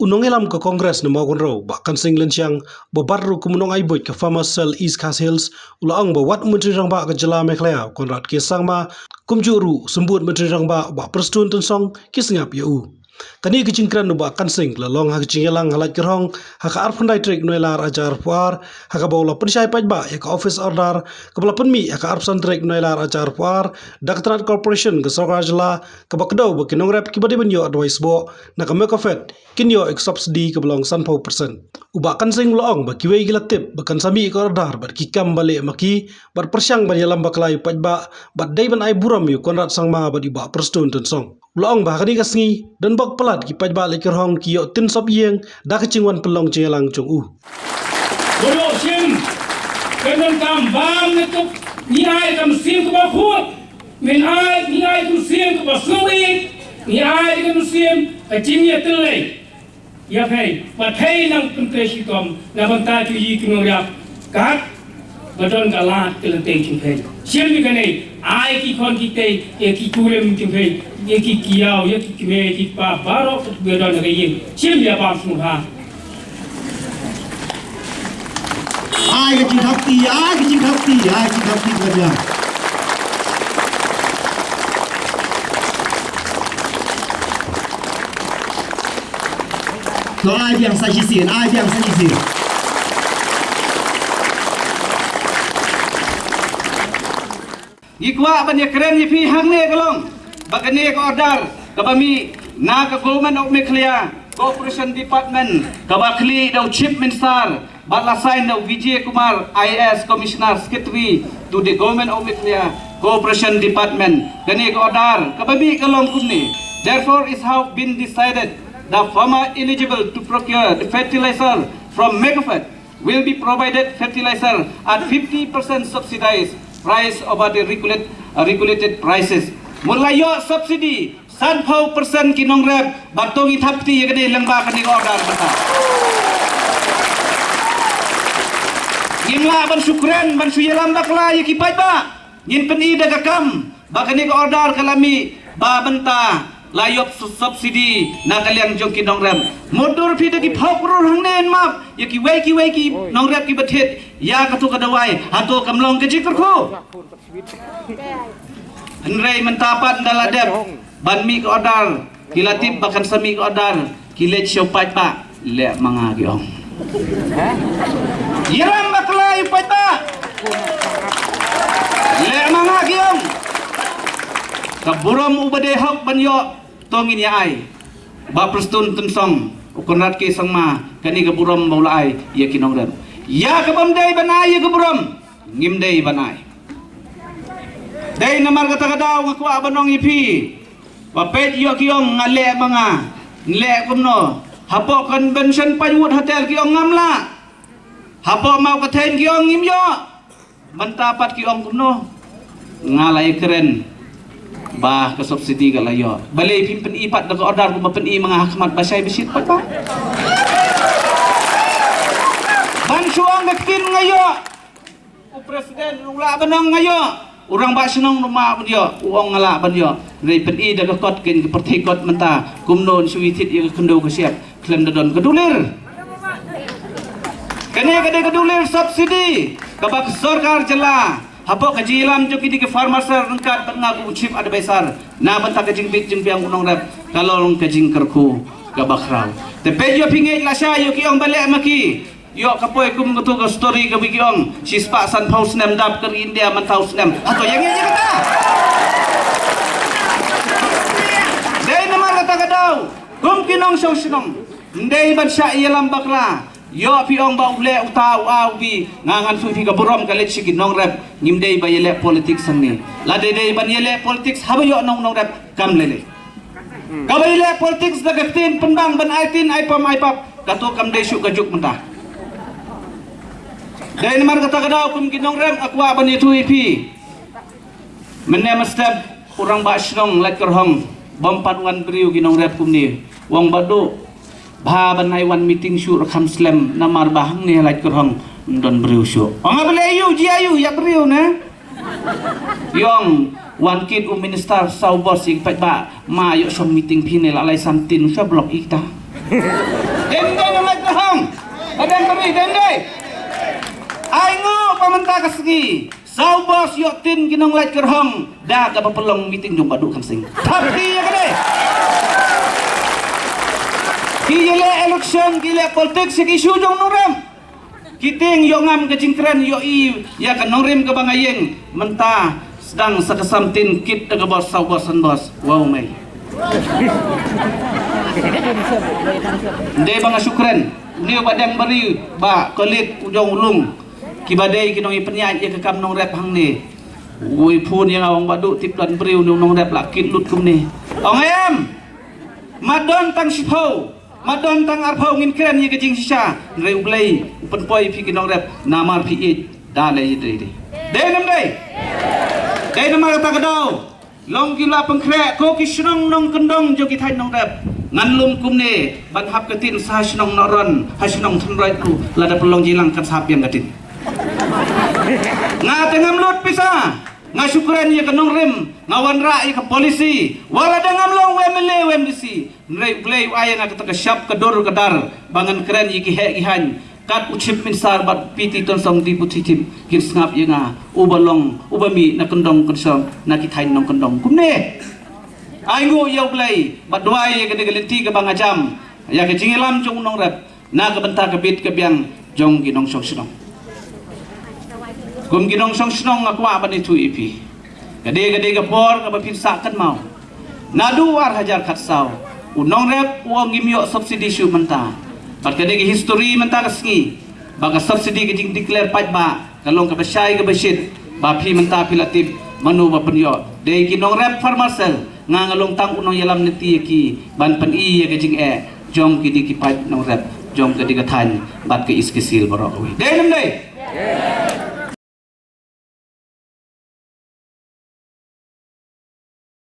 Unong elam ke Kongres na magun raw, bahkan sing lenciang babarru kumunong aibot ke Farmers Cell East Khas Hills, ulaang bawat Menteri Rangba ke Jela Meklaya, Konrad Kesang ma, kumjuru sembut Menteri Rangba, bak perstun tensong, kisengap yau. Kani kecingkran nu bahkan sing, lalong hak cingelang halat kerong, hak arpandai trik nuelar ajar puar, hak bawla pensyai pajba, hak office order, kepala penmi, hak arpsan trik nuelar ajar puar, Daktarat Corporation ke Sokar Jela, kebakdau bakinong rep kibadi benyo advice bo, nak kafet, kinyo ek subsidi ke belong 100%. Ubakan sing loong bakiwe gilatip, bakan sami ke order, bat kikam balik maki, bat persyang ban yalam baklai pajba, bat daiban ai buram yu Konrad sang ma bat ibak perstun tensong. Loong bahkan kasngi dan bak pelat ki pajba lekir hong ki yo tin sop yeng dak cingwan pelong cingelang chung u. Bodo sim kenan kam bam netuk ni ai kam sim ke bakut min ai ni ai tu sim ke basui ni ai ke sim ke cingye telai ya phai pathai nang kumtreshi tom na banta tu yi kinong rap kat badon galat kelenteng chung phai sim ni kanai ai ki khon ki te e ki kurem chung phai ye ki kiau ye ki kime ki pa baro bedon ga yin sim ya bam sumha ai kecil hati kerja. So ai biang sajisin. Ikwa ban ya keren ye pi hang ne kalong. Bakane ko order kabami na ka government of Meklaya Cooperation Department kabakli daw Chief Minister Balasain daw Vijay Kumar IAS Commissioner Secretary to the Government of Meklaya Cooperation Department gani ko order kabami kalong kunni. Therefore is how been decided the farmer eligible to procure the fertilizer from Megafed will be provided fertilizer at 50% subsidized price over the regulated prices. Mulayo subsidi 100% kinong rep batongi thapti yagane langba kani order bata. Ngimla ban syukran ban suyalam bakla yaki pajba. Ngin peni daga kam bakani order kalami ba banta layop subsidi na kaliang jong kinong rep. Motor pi dagi phaukrur hangnen map yaki weki nong rep ki bathet ya katu kadawai hato kamlong kejikurku. Henry mentapat daladep banmi ke order kilatip bahkan sami ke order kilet syopat pak le mga giong yiram bakla yupat pak le mga giong kaburam ubade hok banyo tongin ya ai ba prestun tensong ukonrat ke sangma kani kaburam maula ai ya kinong rem ya kabamdai banai ya kaburam ngimdai banai dai namar kata-kata ngaku abanong ipi wapet yo kiong ngale mga ngle kumno hapo convention panyut hotel kiong ngamla hapo mau katen kiong ngimyo mantapat kiong kumno ngalai keren bah ke subsidi galayo balai pimpin ipat daga order kuma pen i mga hakmat basai besit pat ba ban suang gakin ngayo presiden ula abanong ngayo orang bak senang rumah dia uang ngala ban dia dari peni daga kot ken pertikot menta kumnon suwitit ye kendo kesiap klem dadon kedulir kene kade kedulir subsidi kabak sarkar jela hapo kajilam joki di ke farmer rengkat pengaku chief advisor na benta kajing bit jing biang unong rep kalong kajing kerku kabakrau tepe yo pingai lasya yo kiong balik maki yo kapoy kum ketu ke story ke bikiong sispa san paus nem dap ke India mantaus nem atau yang ini kata dai nama kata kadau kum kinong song sinong ndai ban sya yalam bakla yo piong ba ule utau au bi ngangan su fi kaburom kalet sigin nong rep ngimdei ba yele politik sangne la dei ban yele politik haba yo nong rep kam lele kabile politik dagatin pendang ban aitin aipam aipap kato kam dei su kajuk mentah. Dan mar kata kadau kum kinong rem akwa ban itu ipi menem step orang basnong leker hong bompat wan briu kinong rep kum ni wong badu ba ban ai wan meeting syu rakam slam namar bahang ni leker hong don briu syu ong abele yu ji ayu ya briu na yong wan kid minister sau bos ing pet ba ma yo som meeting pine la lai samtin sa blok ita Den nama terhang. Adang kami den dai. Ai ngo pamenta kasgi. Sau bos yok tin kinong lait kerhang. Da ka pelong meeting jom baduk kamsing. Tapi ya kade. Kile election kile politik sik isu jong norem. Kiting yo ngam ke jingkran yo i ya kan norem ke bangayeng mentah sedang sakasam tin kit ke bos sau bosan bos. Wow mai. De bang syukran. Ni badang beri ba kolit ujong ulung. Kibadai kinong ipenyat ya kekam nong rap hang ni. Ui pun yang awang badu tiplan beriu nong rap lakit lut kum ni. Ong ayam. Madon tang sipau. Madon tang arpau ngin keren ye kejing sisa. Nrei ublai upen poi pi kinong rap namar pi it dalai dei. Dei nam dei. Dei namar ta kadau. Long gila pengkrek ko ki snong nong kendong jo ki thai nong rap. Ngan lum kum ni ban hap ketin sa snong noron ha snong thnrai tu lada pelong jilang kan sap yang ketin. Nga tengam lut pisa nga syukran ya kenong rem ngawan ra ya ke polisi wala dangam long wemele wemdisi nrei blei aya nga kata syap kedor kedar bangan keren ya ki he ihan kat ucip min sar bat piti ton som di putitip kin ngap ya nga ubalong ubami na kendong kensom na ki thain nong kendong kumne ai ngo ya blei bat dwai ya gede gelenti ke bangajam ya ke jingilam jong nong rep na ke bentar ke bit ke biang jong ginong song sinong kum ginong song snong akwa ban itu ipi gade gapor ka bapinsa kan mau nadu war hajar khatsau unong rep uang gimyo subsidi syu menta bat gade ge history menta kasngi baga subsidi ge jing declare paj ba kalong ka basai ge besit ba phi menta pilatip manu ba penyo de ginong rep farmasel ngalong tang unong yalam neti ki ban pen i ge jing e jong ki di ki paj nong rep jong ke di ga than bat ke iskisil borok de nam dei